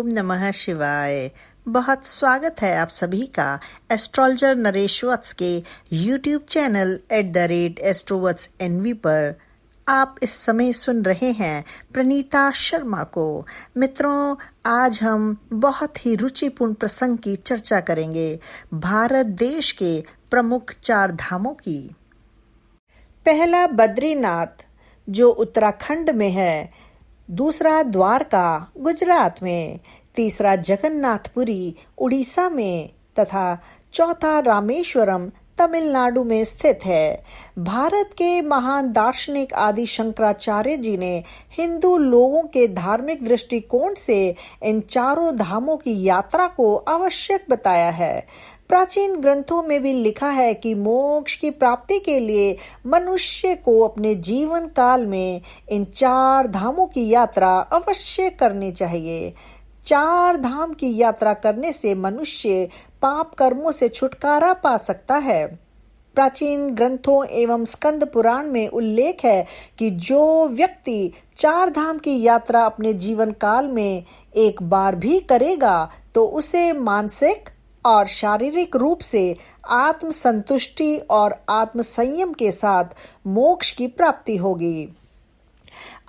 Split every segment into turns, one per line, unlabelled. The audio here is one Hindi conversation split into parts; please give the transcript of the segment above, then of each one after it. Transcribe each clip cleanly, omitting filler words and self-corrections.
ओम नमः शिवाय। बहुत स्वागत है आप सभी का एस्ट्रोलॉजर नरेश वत्स के यूट्यूब चैनल @एस्ट्रोवत्सएनवी पर। आप इस समय सुन रहे हैं प्रणीता शर्मा को। मित्रों, आज हम बहुत ही रुचिपूर्ण प्रसंग की चर्चा करेंगे, भारत देश के प्रमुख 4 धामों की। पहला बद्रीनाथ जो उत्तराखंड में है, दूसरा द्वारका गुजरात में, तीसरा जगन्नाथपुरी उड़ीसा में तथा चौथा रामेश्वरम तमिलनाडु में स्थित है। भारत के महान दार्शनिक आदि शंकराचार्य जी ने हिंदू लोगों के धार्मिक दृष्टिकोण से इन चारों धामों की यात्रा को आवश्यक बताया है। प्राचीन ग्रंथों में भी लिखा है कि मोक्ष की प्राप्ति के लिए मनुष्य को अपने जीवन काल में इन 4 धामों की यात्रा अवश्य करनी चाहिए। 4 धाम की यात्रा करने से मनुष्य पाप कर्मों से छुटकारा पा सकता है। प्राचीन ग्रंथों एवं स्कंद पुराण में उल्लेख है कि जो व्यक्ति 4 धाम की यात्रा अपने जीवन काल में एक बार भी करेगा तो उसे मानसिक और शारीरिक रूप से आत्म संतुष्टि और आत्म संयम के साथ मोक्ष की प्राप्ति होगी।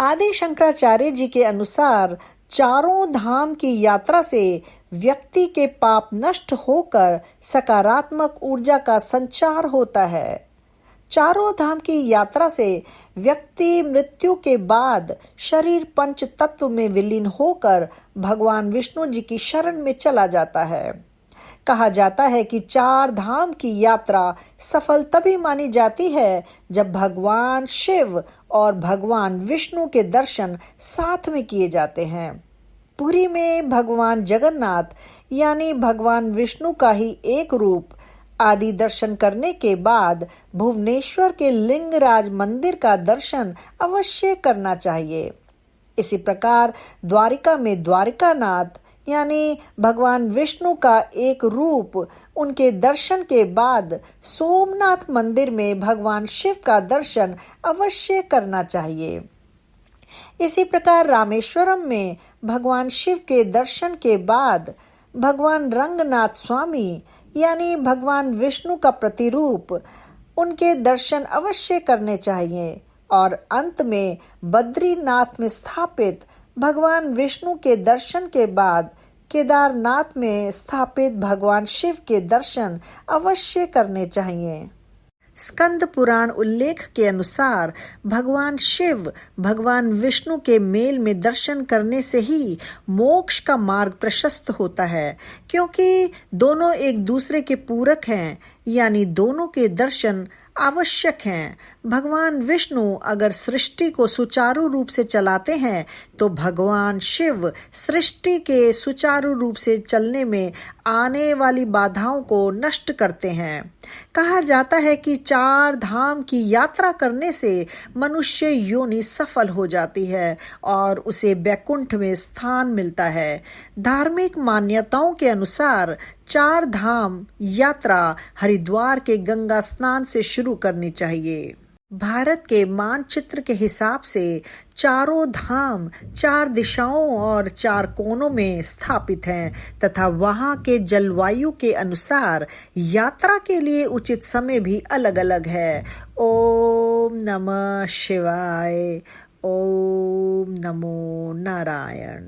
आदि शंकराचार्य जी के अनुसार चारों धाम की यात्रा से व्यक्ति के पाप नष्ट होकर सकारात्मक ऊर्जा का संचार होता है। चारों धाम की यात्रा से व्यक्ति मृत्यु के बाद शरीर पंच तत्व में विलीन होकर भगवान विष्णु जी की शरण में चला जाता है। कहा जाता है कि 4 धाम की यात्रा सफल तभी मानी जाती है जब भगवान शिव और भगवान विष्णु के दर्शन साथ में किए जाते हैं। पुरी में भगवान जगन्नाथ यानी भगवान विष्णु का ही एक रूप आदि दर्शन करने के बाद भुवनेश्वर के लिंगराज मंदिर का दर्शन अवश्य करना चाहिए। इसी प्रकार द्वारिका में द्वारिकानाथ यानी भगवान विष्णु का एक रूप उनके दर्शन के बाद सोमनाथ मंदिर में भगवान शिव का दर्शन अवश्य करना चाहिए। इसी प्रकार रामेश्वरम में भगवान शिव के दर्शन के बाद भगवान रंगनाथ स्वामी यानी भगवान विष्णु का प्रतिरूप उनके दर्शन अवश्य करने चाहिए। और अंत में बद्रीनाथ में स्थापित भगवान विष्णु के दर्शन के बाद केदारनाथ में स्थापित भगवान शिव के दर्शन अवश्य करने चाहिए। स्कंद पुराण उल्लेख के अनुसार भगवान शिव भगवान विष्णु के मेल में दर्शन करने से ही मोक्ष का मार्ग प्रशस्त होता है, क्योंकि दोनों एक दूसरे के पूरक हैं, यानी दोनों के दर्शन आवश्यक हैं। भगवान विष्णु अगर सृष्टि को सुचारू रूप से चलाते हैं तो भगवान शिव सृष्टि के सुचारू रूप से चलने में आने वाली बाधाओं को नष्ट करते हैं। कहा जाता है कि 4 धाम की यात्रा करने से मनुष्य योनि सफल हो जाती है और उसे बैकुंठ में स्थान मिलता है। धार्मिक मान्यताओं के अनुसार 4 धाम यात्रा हरिद्वार के गंगा स्नान से शुरू करनी चाहिए। भारत के मानचित्र के हिसाब से चारों धाम 4 दिशाओं और 4 कोनों में स्थापित हैं तथा वहां के जलवायु के अनुसार यात्रा के लिए उचित समय भी अलग अलग है। ओम नमः शिवाय। ओम नमो नारायण।